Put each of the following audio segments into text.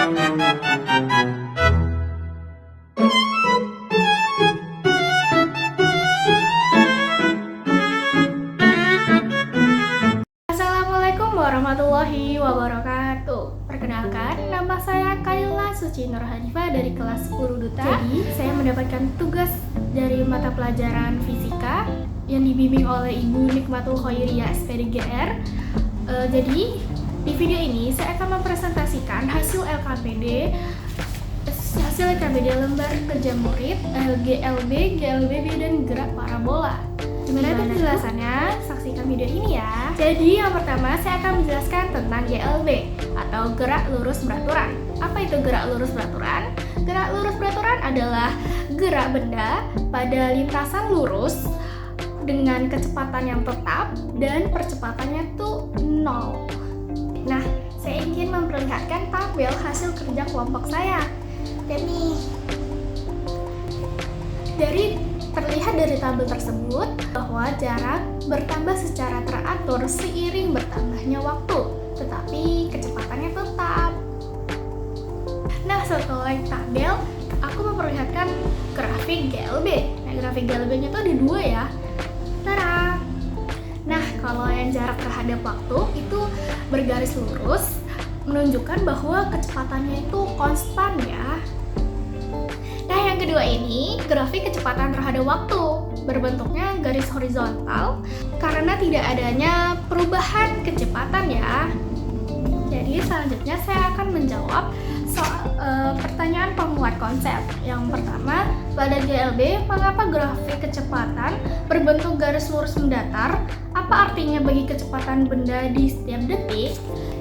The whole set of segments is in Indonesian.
Assalamualaikum warahmatullahi wabarakatuh. Perkenalkan, nama saya Kaila Suci Nur Hanifah dari kelas 10 Duta. Jadi, saya mendapatkan tugas dari mata pelajaran fisika yang dibimbing oleh Ibu Nikmatul Khoiriyah SPDGR. Jadi, di video ini saya akan mempresentasikan hasil LKPD lembar kerja murid, GLB, GLBB, dan gerak parabola. Gimana itu penjelasannya? Saksikan video ini ya. Jadi yang pertama saya akan menjelaskan tentang GLB atau gerak lurus beraturan. Apa itu gerak lurus beraturan? Gerak lurus beraturan adalah gerak benda pada lintasan lurus dengan kecepatan yang tetap dan percepatannya tuh 0. Nah, saya ingin memperlihatkan tabel hasil kerja kelompok saya. Dan nih, terlihat dari tabel tersebut bahwa jarak bertambah secara teratur seiring bertambahnya waktu, tetapi kecepatannya tetap. Nah, setelah tabel, aku memperlihatkan grafik GLB. Nah, grafik GLB-nya tuh ada 2 ya. Tada! Nah, kalau yang jarak terhadap waktu itu bergaris lurus, menunjukkan bahwa kecepatannya itu konstan ya. Nah, yang kedua ini grafik kecepatan terhadap waktu, berbentuknya garis horizontal karena tidak adanya perubahan kecepatan ya. Jadi selanjutnya saya akan menjawab soal pertanyaan pemuat konsep. Yang pertama, pada GLB, mengapa grafik kecepatan berbentuk garis lurus mendatar? Apa artinya bagi kecepatan benda di setiap detik?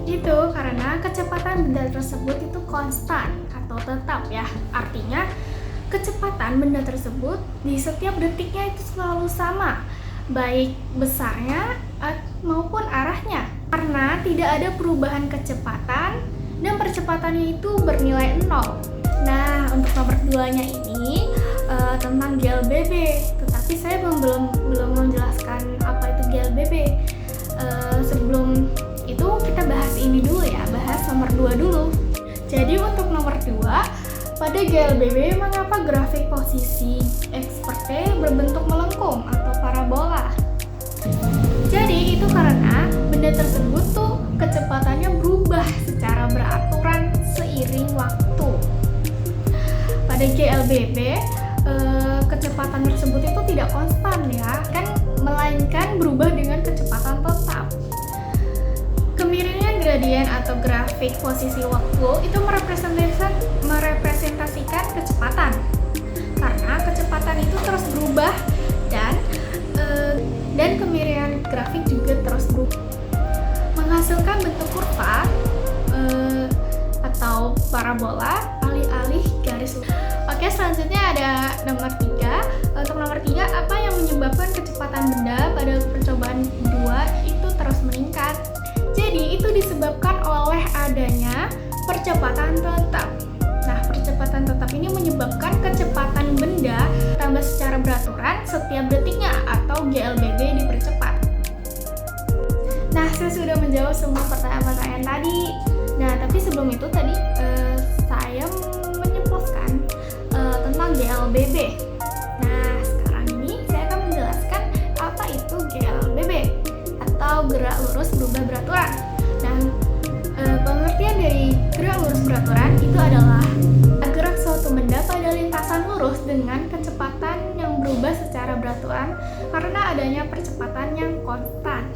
Itu karena kecepatan benda tersebut itu konstan atau tetap ya. Artinya kecepatan benda tersebut di setiap detiknya itu selalu sama, baik besarnya maupun arahnya, karena tidak ada perubahan kecepatan dan percepatannya itu bernilai 0. Nah, untuk nomor 2-nya ini tentang GLBB, tetapi saya belum menjelaskan apa itu GLBB. Sebelum itu kita bahas ini dulu ya, bahas nomor 2 dulu. Jadi untuk nomor 2, pada GLBB mengapa grafik posisi X per T berbentuk melengkung atau parabola? Jadi itu karena benda tersebut tuh kecepatannya berubah secara beraturan seiring waktu. Pada GLBB kecepatan tersebut itu tidak konstan ya, melainkan berubah dengan kecepatan tetap. Kemiringan gradien atau grafik posisi waktu itu merepresentasikan kecepatan, karena kecepatan itu terus berubah dan kemiringan grafik juga terus berubah, menghasilkan bentuk kurva atau parabola alih-alih garis lurus. Oke, selanjutnya ada nomor 3. Untuk nomor 3, apa yang menyebabkan kecepatan benda pada percobaan 2 itu terus meningkat? Jadi itu disebabkan oleh adanya percepatan tetap. Nah, percepatan tetap ini menyebabkan kecepatan benda tambah secara beraturan setiap detiknya atau GLBB dipercepat. Nah, saya sudah menjawab semua pertanyaan-pertanyaan tadi. Nah, tapi sebelum itu tadi saya menyebutkan tentang GLBB. Nah, sekarang ini saya akan menjelaskan apa itu GLBB atau gerak lurus berubah beraturan. Dan pengertian dari gerak lurus beraturan itu adalah gerak suatu benda pada lintasan lurus dengan kecepatan yang berubah secara beraturan karena adanya percepatan yang konstan.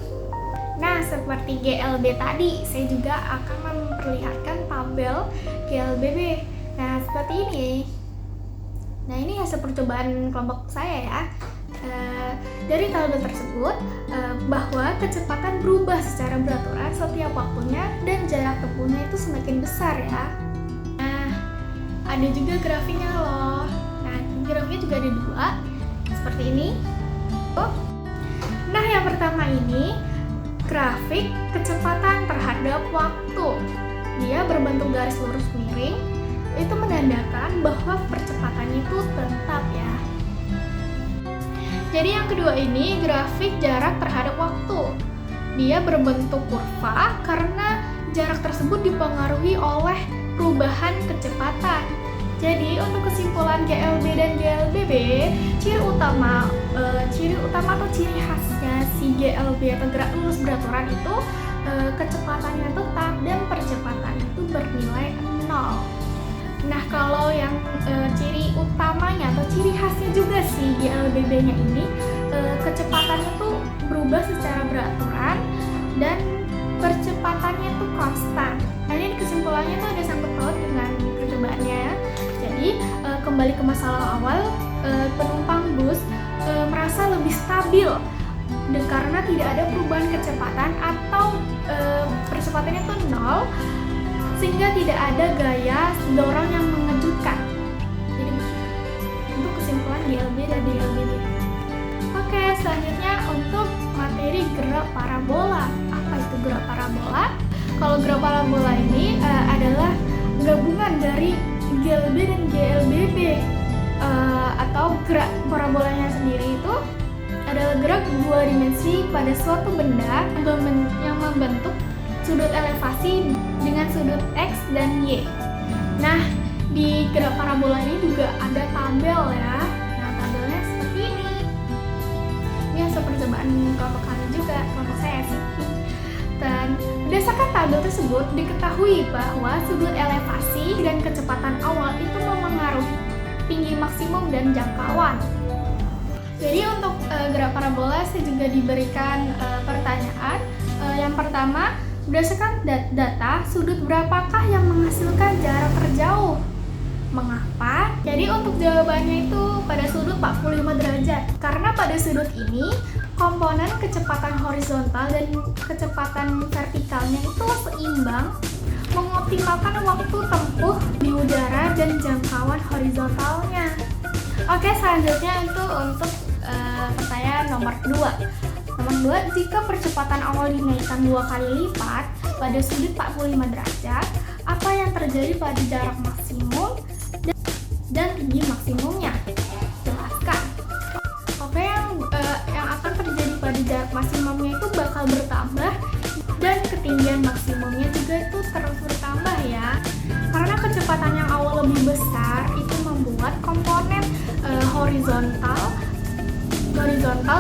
Nah, seperti GLB tadi, saya juga akan memperlihatkan tabel GLBB. Nah, seperti ini. Nah, ini hasil percobaan kelompok saya ya. Dari tabel tersebut bahwa kecepatan berubah secara beraturan setiap waktunya dan jarak tempuhnya itu semakin besar ya. Nah, ada juga grafiknya loh. Nah, grafiknya juga ada 2 seperti ini. Nah, yang pertama ini grafik kecepatan terhadap waktu. Dia berbentuk garis lurus miring. Itu menandakan bahwa percepatannya itu tetap ya. Jadi yang kedua ini grafik jarak terhadap waktu. Dia berbentuk kurva karena jarak tersebut dipengaruhi oleh perubahan kecepatan. Jadi untuk kesimpulan GLB dan GLBB, ciri utama atau ciri khasnya si GLB atau gerak lurus beraturan itu kecepatannya tetap dan percepatan itu bernilai 0. Nah, kalau yang ciri utamanya atau ciri khasnya juga si GLBB-nya ini kecepatannya tuh berubah secara beraturan dan percepatannya tuh konstan. Nah, ini kesimpulannya tuh ada sangkut paut dengan percobaannya. Jadi kembali ke masalah awal, penumpang bus merasa lebih stabil karena tidak ada perubahan kecepatan atau percepatannya tuh 0, sehingga tidak ada gaya dorong yang mengejutkan. Jadi untuk kesimpulan GLB dan DLBB. Oke, selanjutnya untuk materi gerak parabola. Apa itu gerak parabola? Kalau gerak parabola ini adalah gabungan dari GLB dan GLBB, atau gerak parabolanya sendiri itu adalah gerak dua dimensi pada suatu benda yang membentuk sudut elevasi dengan sudut X dan Y. Nah, di gerak parabola ini juga ada tabel ya. Nah, tabelnya seperti ini. Ini hasil percobaan kelompok kami juga, kelompok saya sih. Dan berdasarkan tabel tersebut diketahui bahwa sudut elevasi dan kecepatan awal itu memengaruhi tinggi maksimum dan jangkauan. Jadi untuk gerak parabola saya juga diberikan pertanyaan. Yang pertama, berdasarkan data, sudut berapakah yang menghasilkan jarak terjauh? Mengapa? Jadi untuk jawabannya itu pada sudut 45 derajat. Karena pada sudut ini komponen kecepatan horizontal dan kecepatan vertikalnya itu seimbang, mengoptimalkan waktu tempuh di udara dan jangkauan horizontalnya. Oke, selanjutnya itu untuk pertanyaan nomor 2. Nomor 2, jika percepatan awal dinaikkan 2 kali lipat pada sudut 45 derajat, apa yang terjadi pada jarak maksimum dan tinggi maksimumnya? Jelaskan. Oke, yang akan terjadi pada jarak maksimumnya itu bakal bertambah dan ketinggian maksimumnya juga itu terus bertambah ya. Karena kecepatan yang awal lebih besar itu membuat komponen horizontal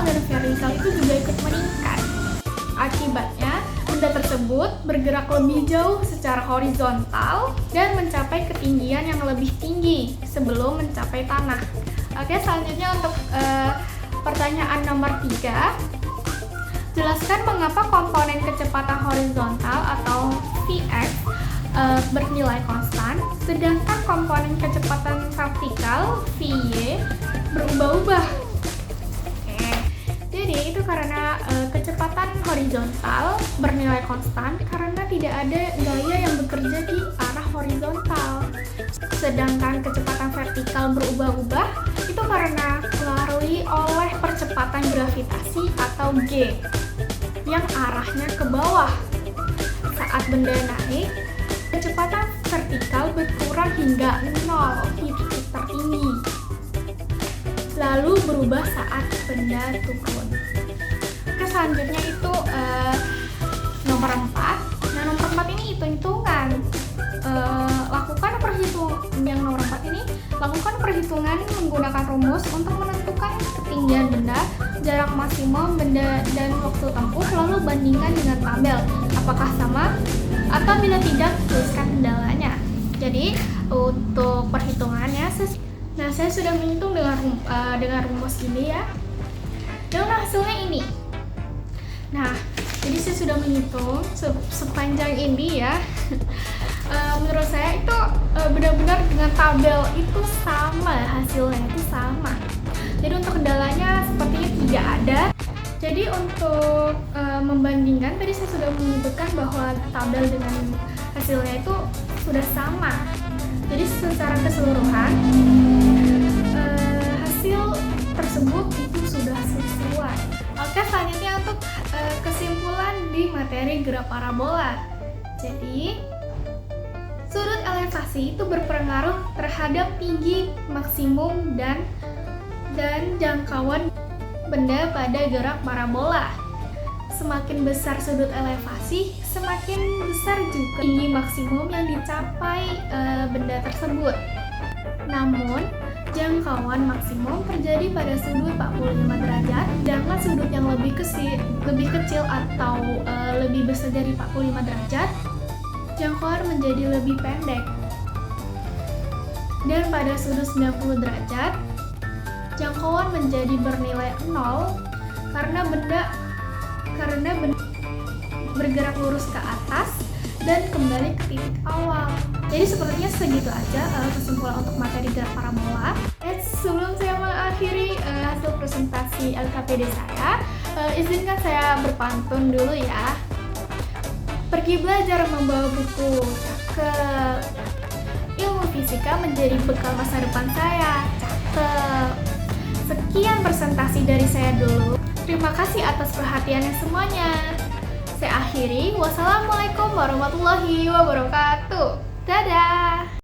dan vertikal itu juga ikut meningkat. Akibatnya, benda tersebut bergerak lebih jauh secara horizontal dan mencapai ketinggian yang lebih tinggi sebelum mencapai tanah. Oke, selanjutnya untuk pertanyaan nomor 3. Jelaskan mengapa komponen kecepatan horizontal atau Vx bernilai konstan, sedangkan komponen kecepatan vertikal Vy berubah-ubah. Jadi itu karena kecepatan horizontal bernilai konstan karena tidak ada gaya yang bekerja di arah horizontal. Sedangkan kecepatan vertikal berubah-ubah itu karena dipengaruhi oleh percepatan gravitasi atau G yang arahnya ke bawah. Saat benda naik, kecepatan vertikal berkurang hingga 0 di titik tertinggi, lalu berubah saat benda turun. Oke, selanjutnya itu nomor 4. Nah, nomor 4 ini hitung-hitungan. Lakukan perhitungan menggunakan rumus untuk menentukan ketinggian benda, jarak maksimum benda, dan waktu tempuh, lalu bandingkan dengan tabel. Apakah sama? Atau bila tidak, tuliskan kendalanya. Jadi, untuk perhitungannya, saya sudah menghitung dengan rumus ini ya. Dan hasilnya ini. Nah, jadi saya sudah menghitung sepanjang ini ya. Menurut saya itu benar-benar dengan tabel itu sama, hasilnya itu sama. Jadi untuk kendalanya sepertinya tidak ada. Jadi untuk membandingkan, tadi saya sudah menyebutkan bahwa tabel dengan hasilnya itu sudah sama. Jadi secara keseluruhan hasil tersebut itu sudah sesuai. Oke, selanjutnya untuk kesimpulan di materi gerak parabola. Jadi sudut elevasi itu berpengaruh terhadap tinggi maksimum dan jangkauan benda pada gerak parabola. Semakin besar sudut elevasi, semakin besar juga tinggi maksimum yang dicapai benda tersebut. Namun, jangkauan maksimum terjadi pada sudut 45 derajat, sedangkan sudut yang lebih kecil atau lebih besar dari 45 derajat, jangkauan menjadi lebih pendek. Dan pada sudut 90 derajat, jangkauan menjadi bernilai 0 karena benda bergerak lurus ke atas dan kembali ke titik awal. Jadi sepertinya segitu aja kesimpulan untuk materi gerak parabola. Sebelum saya mengakhiri hasil presentasi LKPD saya, izinkan saya berpantun dulu ya. Pergi belajar membawa buku, cakep. Ilmu fisika menjadi bekal masa depan saya, cakep. Sekian presentasi dari saya dulu. Terima kasih atas perhatiannya semuanya. Saya akhiri. Wassalamualaikum warahmatullahi wabarakatuh. Dadah.